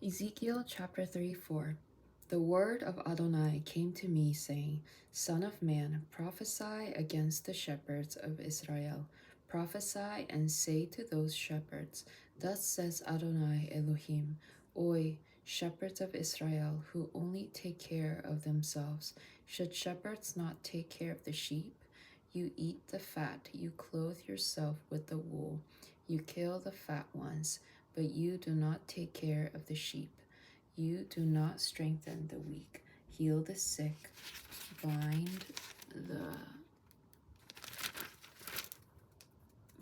Ezekiel chapter 34. The word of Adonai came to me, saying, Son of man, prophesy against the shepherds of Israel. Prophesy and say to those shepherds, Thus says Adonai Elohim, Oi, shepherds of Israel, who only take care of themselves, should shepherds not take care of the sheep? You eat the fat, you clothe yourself with the wool, you kill the fat ones, but you do not take care of the sheep. You do not strengthen the weak, heal the sick, the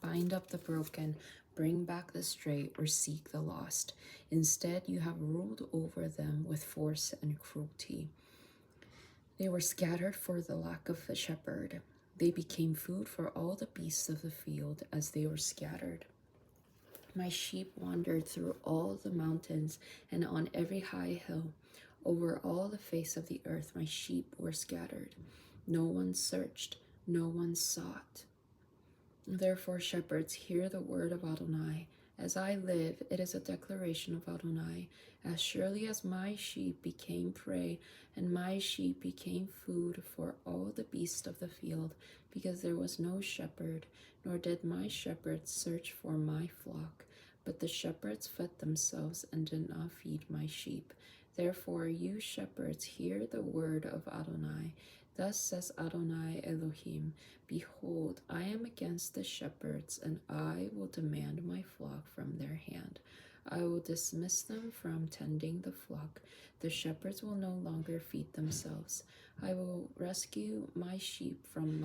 bind up the broken, bring back the stray, or seek the lost. Instead, you have ruled over them with force and cruelty. They were scattered for the lack of a shepherd. They became food for all the beasts of the field as they were scattered. My sheep wandered through all the mountains and on every high hill. Over all the face of the earth, my sheep were scattered. No one searched, no one sought. Therefore, shepherds, hear the word of Adonai. As I live, it is a declaration of Adonai. As surely as my sheep became prey, and my sheep became food for all the beasts of the field, because there was no shepherd, nor did my shepherds search for my flock. But the shepherds fed themselves and did not feed my sheep. Therefore, you shepherds, hear the word of Adonai. Thus says Adonai Elohim, Behold, I am against the shepherds, and I will demand my flock from their hand. I will dismiss them from tending the flock. The shepherds will no longer feed themselves. I will rescue my sheep from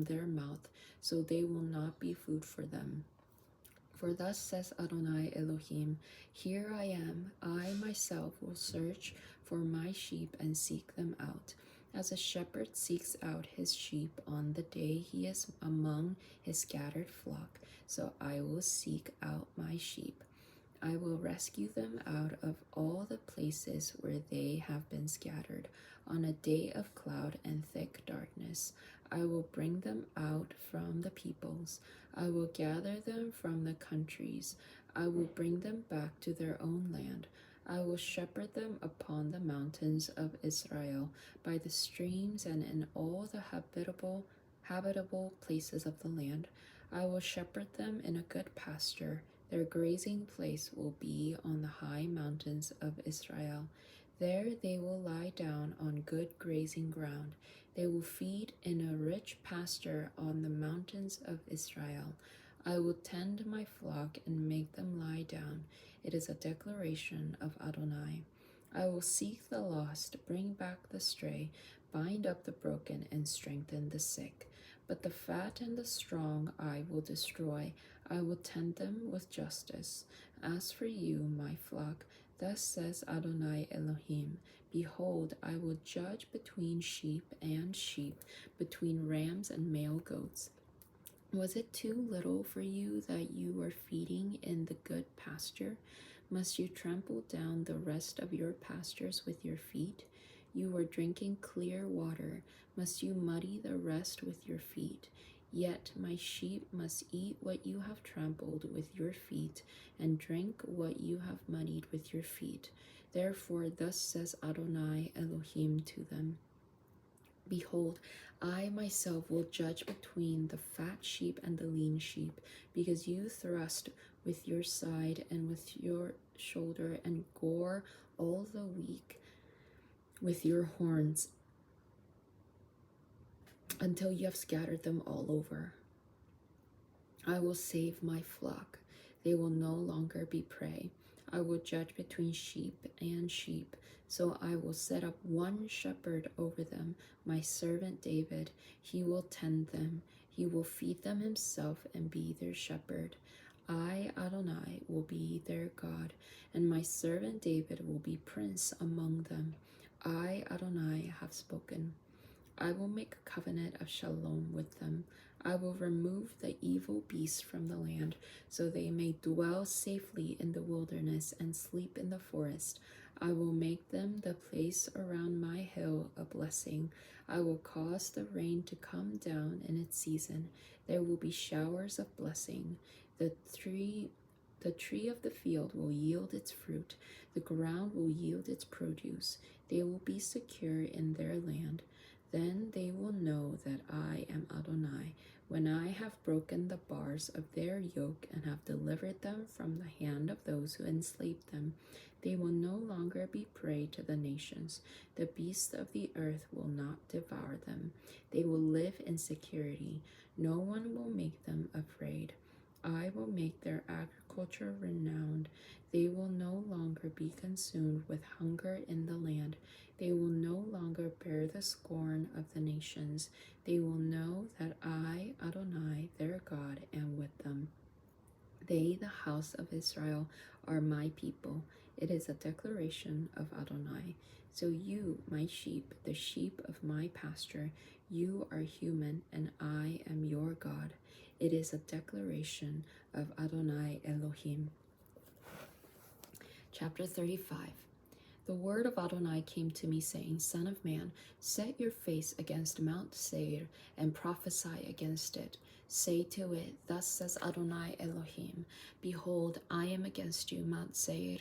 their mouth, so they will not be food for them. For thus says Adonai Elohim, Here I am, I myself will search for my sheep and seek them out. As a shepherd seeks out his sheep on the day he is among his scattered flock, so I will seek out my sheep. I will rescue them out of all the places where they have been scattered. On a day of cloud and thick darkness, I will bring them out from the peoples. I will gather them from the countries. I will bring them back to their own land. I will shepherd them upon the mountains of Israel, by the streams, and in all the habitable places of the land. I will shepherd them in a good pasture. Their grazing place will be on the high mountains of Israel. There they will lie down on good grazing ground. They will feed in a rich pasture on the mountains of Israel. I will tend my flock and make them lie down. It is a declaration of Adonai. I will seek the lost, bring back the stray, bind up the broken, and strengthen the sick. But the fat and the strong I will destroy. I will tend them with justice. As for you, my flock, thus says Adonai Elohim, Behold, I will judge between sheep and sheep, between rams and male goats. Was it too little for you that you were feeding in the good pasture? Must you trample down the rest of your pastures with your feet? You were drinking clear water. Must you muddy the rest with your feet? Yet my sheep must eat what you have trampled with your feet, and drink what you have muddied with your feet. Therefore, thus says Adonai Elohim to them, Behold, I myself will judge between the fat sheep and the lean sheep, because you thrust with your side and with your shoulder, and gore all the weak with your horns, until you have scattered them all over. I will save my flock. They will no longer be prey. I will judge between sheep and sheep. So I will set up one shepherd over them, my servant David. He will tend them. He will feed them himself and be their shepherd. I, Adonai, will be their God, and my servant David will be prince among them. I, Adonai, have spoken. I will make a covenant of shalom with them. I will remove the evil beasts from the land, so they may dwell safely in the wilderness and sleep in the forest. I will make them the place around my hill a blessing. I will cause the rain to come down in its season. There will be showers of blessing. The tree The tree of the field will yield its fruit, the ground will yield its produce. They will be secure in their land. Then they will know that I am Adonai, when I have broken the bars of their yoke and have delivered them from the hand of those who enslaved them. They will no longer be prey to the nations. The beasts of the earth will not devour them. They will live in security. No one will make them afraid. I will make their agriculture renowned. They will no longer be consumed with hunger in the land. They will no longer bear the scorn of the nations. They will know that I, Adonai, their God, am with them. They, the house of Israel, are my people. It is a declaration of Adonai. So you, my sheep, the sheep of my pasture, you are human, and I am your God. It is a declaration of Adonai Elohim. Chapter 35. The word of Adonai came to me, saying, Son of man, set your face against Mount Seir and prophesy against it. Say to it, Thus says Adonai Elohim, Behold, I am against you, Mount Seir.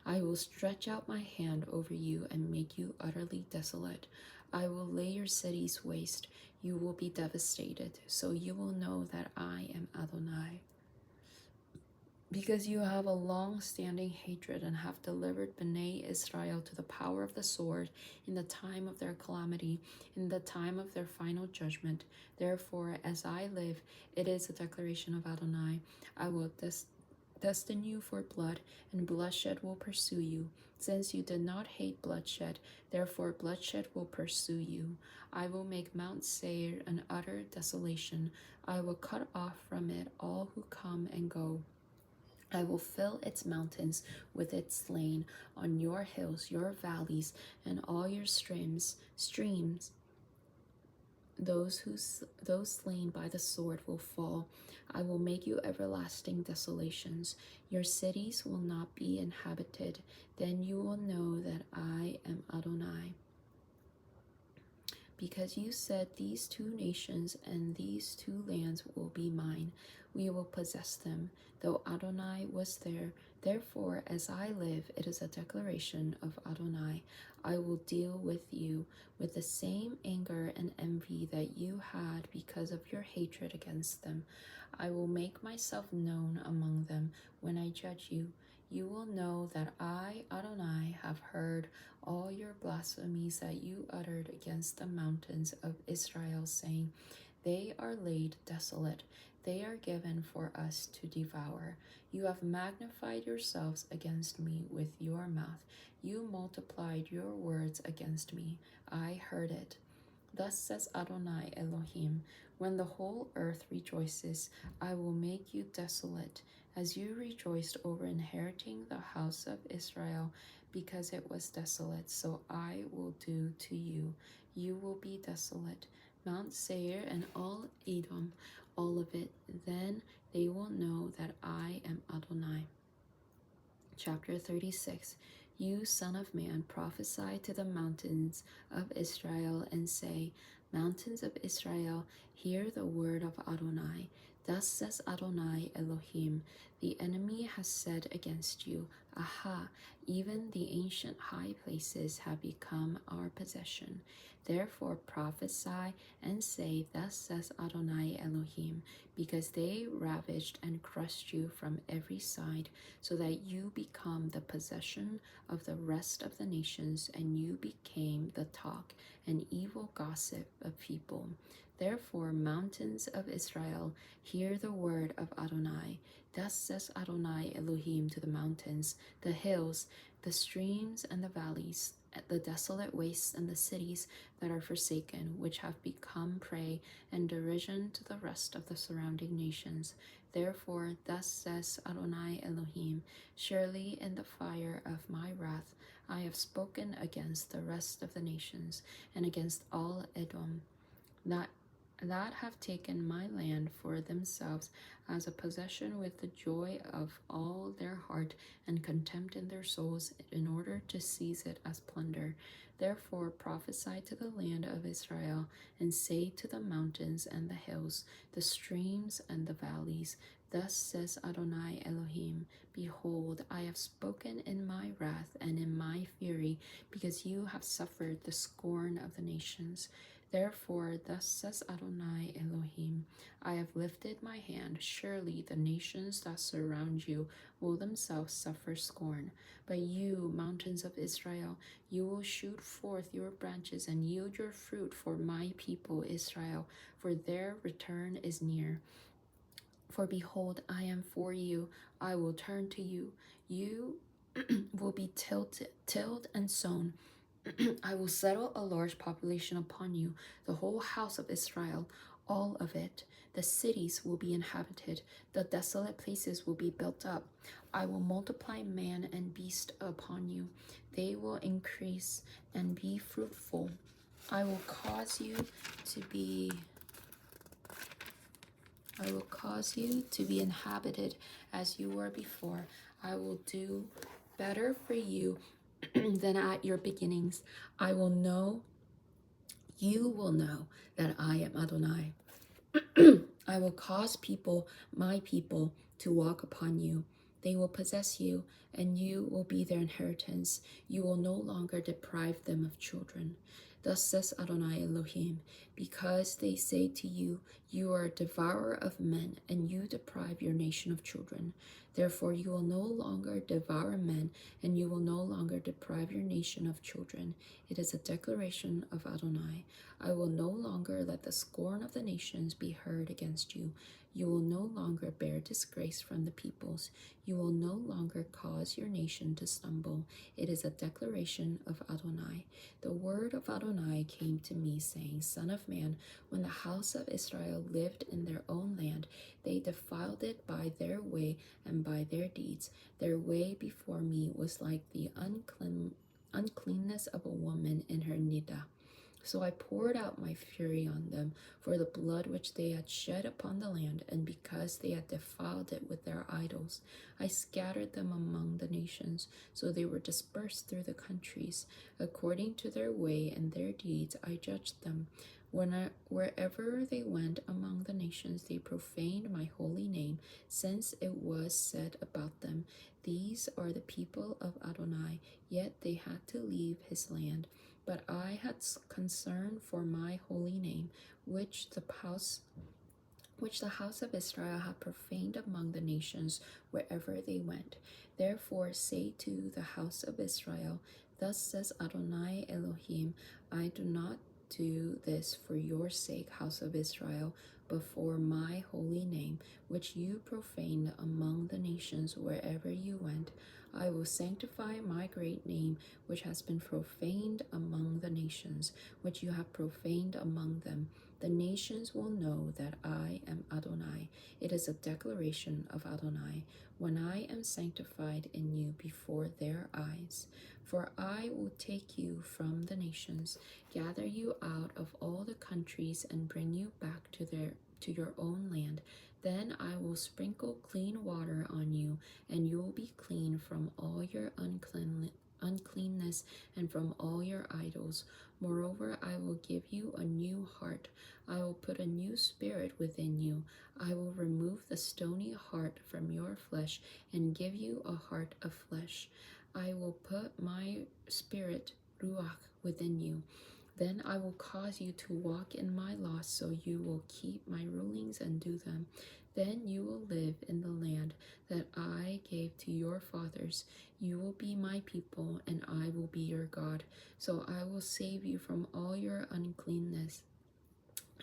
I will stretch out my hand over you and make you utterly desolate. I will lay your cities waste. You will be devastated, so you will know that I am Adonai. Because you have a long-standing hatred and have delivered Bnei Israel to the power of the sword in the time of their calamity, in the time of their final judgment. Therefore, as I live, it is a declaration of Adonai. I will destine you for blood, and bloodshed will pursue you. Since you did not hate bloodshed, therefore bloodshed will pursue you. I will make Mount Seir an utter desolation. I will cut off from it all who come and go. I will fill its mountains with its slain, on your hills, your valleys, and all your streams. Those slain by the sword will fall. I will make you everlasting desolations. Your cities will not be inhabited. Then you will know that I am Adonai. Because you said, These two nations and these two lands will be mine. We will possess them, though Adonai was there. Therefore, as I live, it is a declaration of Adonai. I will deal with you with the same anger and envy that you had because of your hatred against them. I will make myself known among them when I judge you. You will know that I, Adonai, have heard all your blasphemies that you uttered against the mountains of Israel, saying, They are laid desolate. They are given for us to devour. You have magnified yourselves against me with your mouth. You multiplied your words against me. I heard it. Thus says Adonai Elohim, when the whole earth rejoices, I will make you desolate, as you rejoiced over inheriting the house of Israel, because it was desolate, so I will do to you. You will be desolate, Mount Seir and all Edom, all of it. Then they will know that I am Adonai. Chapter 36. You, son of man, prophesy to the mountains of Israel and say, Mountains of Israel, hear the word of Adonai. Thus says Adonai Elohim, the enemy has said against you, Aha, even the ancient high places have become our possession. Therefore prophesy and say, Thus says Adonai Elohim, because they ravaged and crushed you from every side, so that you become the possession of the rest of the nations, and you became the talk and evil gossip of people. Therefore, mountains of Israel, hear the word of Adonai. Thus says Adonai Elohim to the mountains, the hills, the streams and the valleys, the desolate wastes and the cities that are forsaken, which have become prey and derision to the rest of the surrounding nations. Therefore, thus says Adonai Elohim, surely in the fire of my wrath I have spoken against the rest of the nations, and against all Edom, that have taken my land for themselves as a possession with the joy of all their heart and contempt in their souls, in order to seize it as plunder. Therefore prophesy to the land of Israel, and say to the mountains and the hills, the streams and the valleys, Thus says Adonai Elohim, behold, I have spoken in my wrath and in my fury, because you have suffered the scorn of the nations. Therefore, thus says Adonai Elohim, I have lifted my hand. Surely the nations that surround you will themselves suffer scorn. But you, mountains of Israel, you will shoot forth your branches and yield your fruit for my people Israel, for their return is near. For behold, I am for you, I will turn to you. You will be tilled and sown. I will settle a large population upon you, the whole house of Israel, all of it. The cities will be inhabited, the desolate places will be built up. I will multiply man and beast upon you. They will increase and be fruitful. I will cause you to be inhabited as you were before. I will do better for you than at your beginnings. You will know that I am Adonai. I will cause my people, to walk upon you. They will possess you, and you will be their inheritance. You will no longer deprive them of children. Thus says Adonai Elohim, because they say to you, you are a devourer of men, and you deprive your nation of children. Therefore you will no longer devour men, and you will no longer deprive your nation of children. It is a declaration of Adonai. I will no longer let the scorn of the nations be heard against you. You will no longer bear disgrace from the peoples. You will no longer cause your nation to stumble. It is a declaration of Adonai. The word of Adonai came to me, saying, Son of man, when the house of Israel lived in their own land, they defiled it by their way and by their deeds. Their way before me was like the uncleanness of a woman in her niddah. So I poured out my fury on them for the blood which they had shed upon the land, and because they had defiled it with their idols. I scattered them among the nations, so they were dispersed through the countries. According to their way and their deeds I judged them. Wherever they went among the nations, they profaned my holy name, since it was said about them, These are the people of Adonai, yet they had to leave his land. But I had concern for my holy name, which the house of Israel had profaned among the nations wherever they went. Therefore say to the house of Israel, Thus says Adonai Elohim, I do not do this for your sake, house of Israel, but for my holy name, which you profaned among the nations wherever you went. I will sanctify my great name, which has been profaned among the nations, which you have profaned among them. The nations will know that I am Adonai. It is a declaration of Adonai, when I am sanctified in you before their eyes. For I will take you from the nations, gather you out of all the countries, and bring you back to your own land. Then I will sprinkle clean water on you, and you will be clean from all your uncleanness and from all your idols. Moreover, I will give you a new heart. I will put a new spirit within you. I will remove the stony heart from your flesh and give you a heart of flesh. I will put my spirit, Ruach, within you. Then I will cause you to walk in my laws, so you will keep my rulings and do them. Then you will live in the land that I gave to your fathers. You will be my people, and I will be your God. So I will save you from all your uncleanness.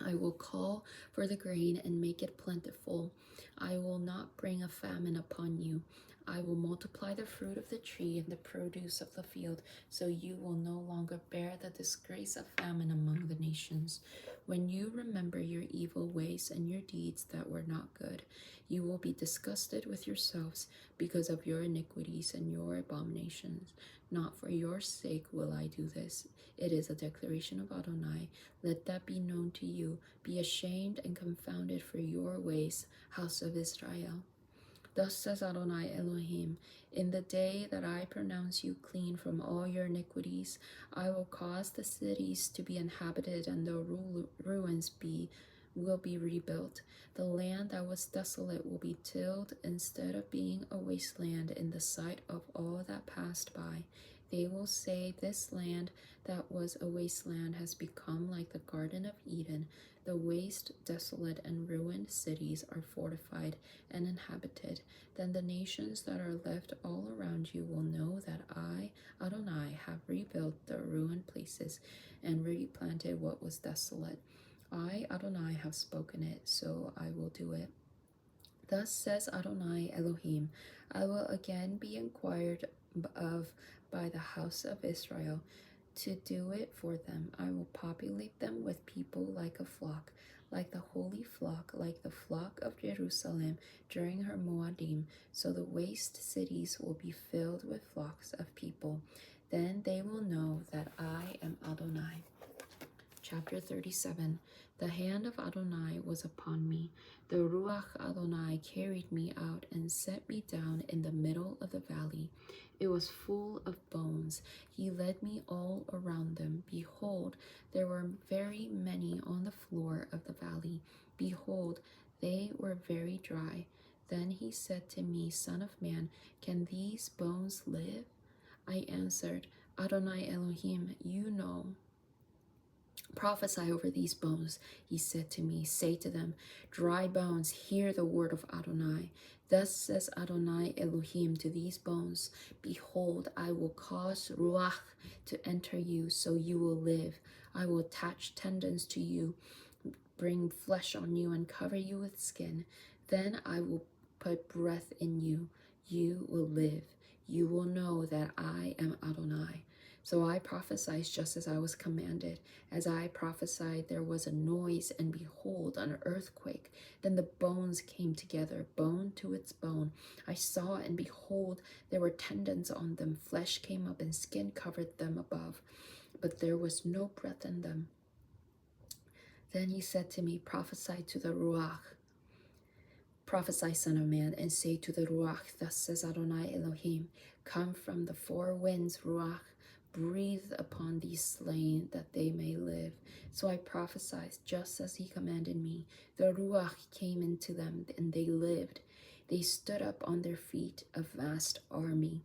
I will call for the grain and make it plentiful. I will not bring a famine upon you. I will multiply the fruit of the tree and the produce of the field, so you will no longer bear the disgrace of famine among the nations. When you remember your evil ways and your deeds that were not good, you will be disgusted with yourselves because of your iniquities and your abominations. Not for your sake will I do this. It is a declaration of Adonai. Let that be known to you. Be ashamed and confounded for your ways, house of Israel. Thus says Adonai Elohim, in the day that I pronounce you clean from all your iniquities, I will cause the cities to be inhabited and the ruins be will be rebuilt. The land that was desolate will be tilled instead of being a wasteland in the sight of all that passed by. They will say, this land that was a wasteland has become like the Garden of Eden. The waste, desolate, and ruined cities are fortified and inhabited. Then the nations that are left all around you will know that I, Adonai, have rebuilt the ruined places and replanted what was desolate. I, Adonai, have spoken it, so I will do it. Thus says Adonai Elohim, I will again be inquired of by the house of Israel to do it for them. I will populate them with people like a flock, like the holy flock, like the flock of Jerusalem during her Moadim. So the waste cities will be filled with flocks of people. Then they will know that I am Adonai. Chapter 37. The hand of Adonai was upon me. The Ruach Adonai carried me out and set me down in the middle of the valley. It was full of bones. He led me all around them. Behold, there were very many on the floor of the valley. Behold, they were very dry. Then he said to me, Son of man, can these bones live? I answered, Adonai Elohim, you know. Prophesy over these bones, he said to me. Say to them, dry bones, hear the word of Adonai. Thus says Adonai Elohim to these bones, behold, I will cause Ruach to enter you, so you will live. I will attach tendons to you, bring flesh on you, and cover you with skin. Then I will put breath in you. You will live. You will know that I am Adonai. So I prophesied just as I was commanded. As I prophesied, there was a noise, and behold, an earthquake. Then the bones came together, bone to its bone. I saw, and behold, there were tendons on them. Flesh came up, and skin covered them above, but there was no breath in them. Then he said to me, prophesy to the Ruach. Prophesy, son of man, and say to the Ruach, thus says Adonai Elohim, come from the four winds, Ruach. Breathe upon these slain that they may live. So I prophesied just as he commanded me. The Ruach came into them and they lived. They stood up on their feet, a vast army.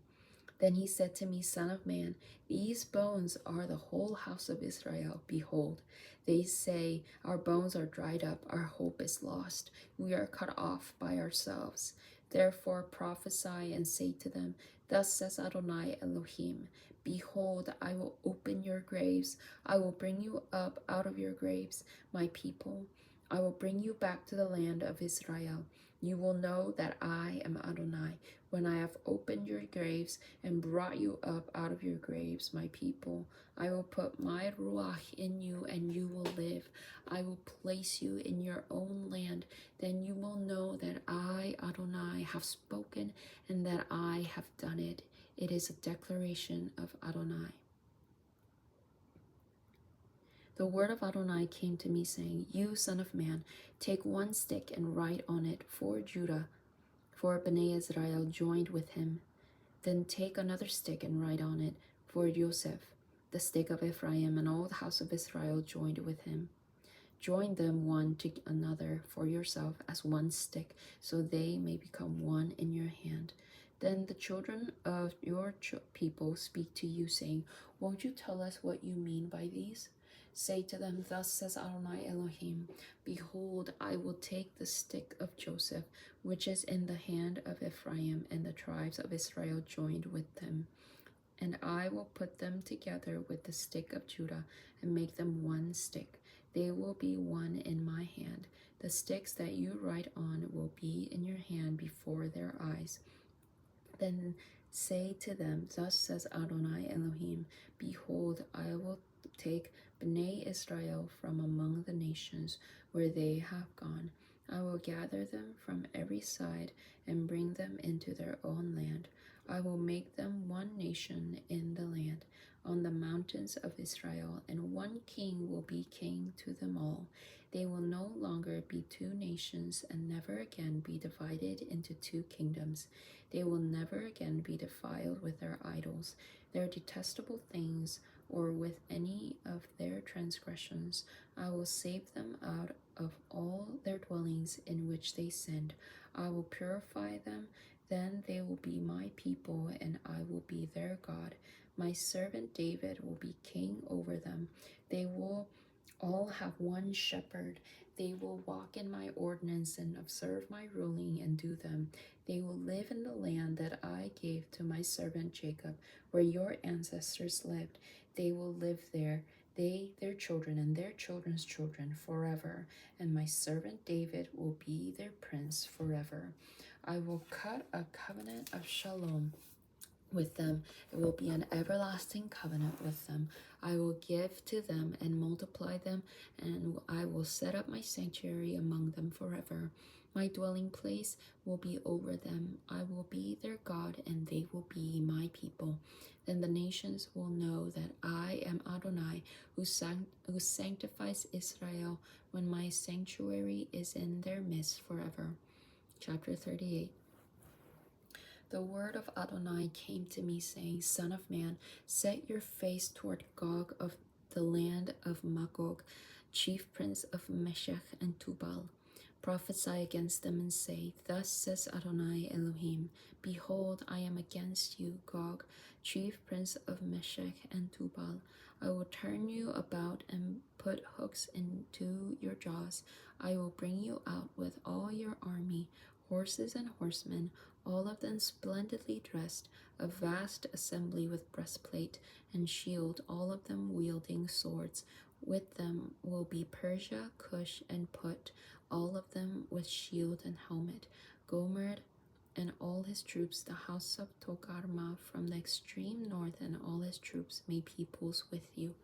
Then he said to me, Son of man, these bones are the whole house of Israel. Behold, they say, our bones are dried up, our hope is lost. We are cut off by ourselves. Therefore prophesy and say to them, thus says Adonai Elohim, behold, I will open your graves. I will bring you up out of your graves, my people. I will bring you back to the land of Israel. You will know that I am Adonai when I have opened your graves and brought you up out of your graves, my people. I will put my Ruach in you and you will live. I will place you in your own land. Then you will know that I, Adonai, have spoken and that I have done it. It is a declaration of Adonai. The word of Adonai came to me, saying, you, son of man, take one stick and write on it for Judah, for Bnei Israel joined with him. Then take another stick and write on it for Joseph, the stick of Ephraim, and all the house of Israel joined with him. Join them one to another for yourself as one stick, so they may become one in your hand. Then the children of your people speak to you, saying, won't you tell us what you mean by these? Say to them, thus says Adonai Elohim, behold, I will take the stick of Joseph, which is in the hand of Ephraim, and the tribes of Israel joined with them. And I will put them together with the stick of Judah, and make them one stick. They will be one in my hand. The sticks that you write on will be in your hand before their eyes. Then say to them, thus says Adonai Elohim, behold, I will take Bnei Israel from among the nations where they have gone. I will gather them from every side and bring them into their own land. I will make them one nation in the land, on the mountains of Israel, and one king will be king to them all. They will no longer be two nations and never again be divided into two kingdoms. They will never again be defiled with their idols, their detestable things, or with any of their transgressions. I will save them out of all their dwellings in which they sinned. I will purify them, then they will be my people, and I will be their God. My servant David will be king over them. They will all have one shepherd. They will walk in my ordinance and observe my ruling and do them. They will live in the land that I gave to my servant Jacob, where your ancestors lived. They will live there, they, their children, and their children's children forever, and my servant David will be their prince forever. I will cut a covenant of shalom with them. It will be an everlasting covenant with them. I will give to them and multiply them, and I will set up my sanctuary among them forever. My dwelling place will be over them. I will be their God, and they will be my people. Then the nations will know that I am Adonai, who sanctifies Israel, when my sanctuary is in their midst forever. Chapter 38. The word of Adonai came to me, saying, Son of man, set your face toward Gog of the land of Magog, chief prince of Meshech and Tubal. Prophesy against them and say, Thus says Adonai Elohim, Behold, I am against you, Gog, chief prince of Meshech and Tubal. I will turn you about and put hooks into your jaws. I will bring you out with all your army, horses and horsemen, all of them splendidly dressed, a vast assembly with breastplate and shield, all of them wielding swords. With them will be Persia, Cush, and Put, all of them with shield and helmet. Gomer and all his troops, the house of Togarma from the extreme north, and all his troops, many peoples with you.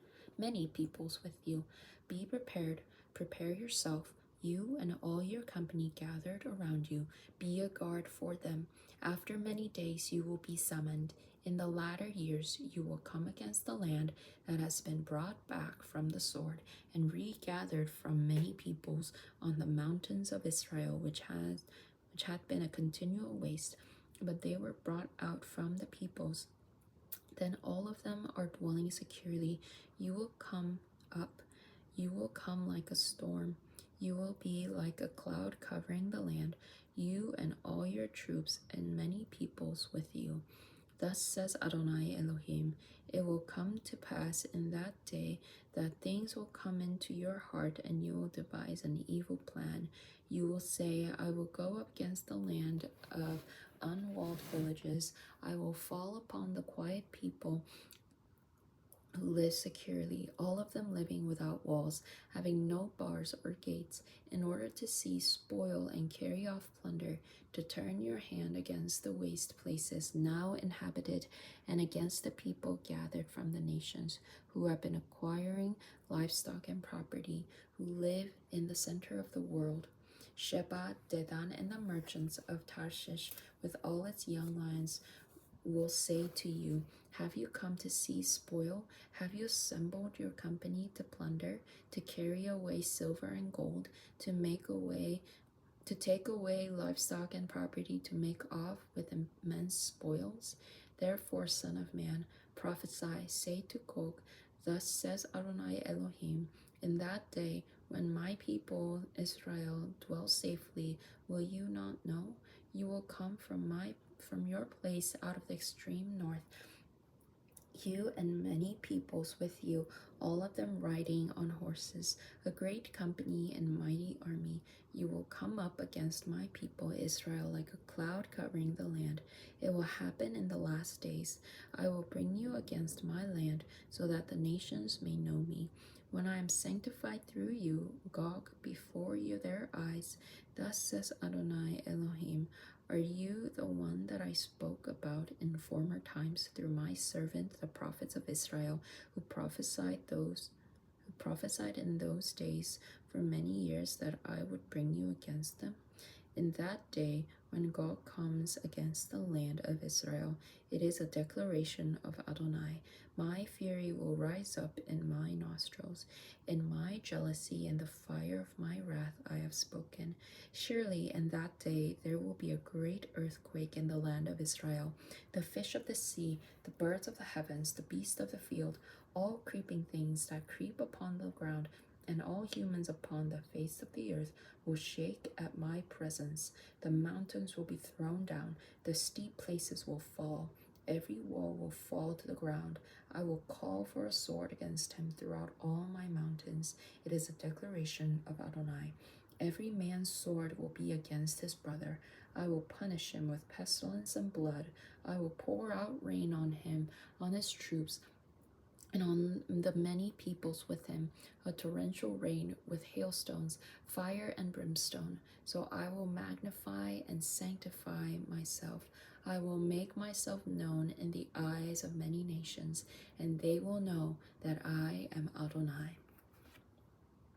Be prepared, prepare yourself, you and all your company gathered around you. Be a guard for them. After many days you will be summoned. In the latter years you will come against the land that has been brought back from the sword and regathered from many peoples on the mountains of Israel, which had been a continual waste, but they were brought out from the peoples. Then all of them are dwelling securely. You will come up. You will come like a storm. You will be like a cloud covering the land, you and all your troops and many peoples with you. Thus says Adonai Elohim, it will come to pass in that day that things will come into your heart, and you will devise an evil plan. You will say, I will go up against the land of unwalled villages. I will fall upon the quiet people who live securely, all of them living without walls, having no bars or gates, in order to seize spoil and carry off plunder, to turn your hand against the waste places now inhabited, and against the people gathered from the nations, who have been acquiring livestock and property, who live in the center of the world. Sheba, Dedan, and the merchants of Tarshish, with all its young lions, will say to you, have you come to seize spoil? Have you assembled your company to plunder, to carry away silver and gold, to take away livestock and property, to make off with immense spoils? Therefore, son of man, prophesy, say to Gog, thus says Adonai Elohim, in that day when my people Israel dwell safely, will you not know? You will come from your place out of the extreme north, you and many peoples with you, all of them riding on horses, a great company and mighty army. You will come up against my people Israel like a cloud covering the land. It will happen in the last days. I will bring you against my land, so that the nations may know me. When I am sanctified through you, Gog, before their eyes, thus says Adonai Elohim, are you the one that I spoke about in former times through my servant, the prophets of Israel, who prophesied in those days for many years that I would bring you against them? In that day, when God comes against the land of Israel, it is a declaration of Adonai. My fury will rise up in my nostrils. In my jealousy and the fire of my wrath I have spoken. Surely in that day there will be a great earthquake in the land of Israel. The fish of the sea, the birds of the heavens, the beasts of the field, all creeping things that creep upon the ground, and all humans upon the face of the earth will shake at my presence. The mountains will be thrown down, the steep places will fall, every wall will fall to the ground. I will call for a sword against him throughout all my mountains. It is a declaration of Adonai. Every man's sword will be against his brother. I will punish him with pestilence and blood. I will pour out rain on him, on his troops, and on the many peoples with him, a torrential rain with hailstones, fire and brimstone. So I will magnify and sanctify myself. I will make myself known in the eyes of many nations, and they will know that I am Adonai.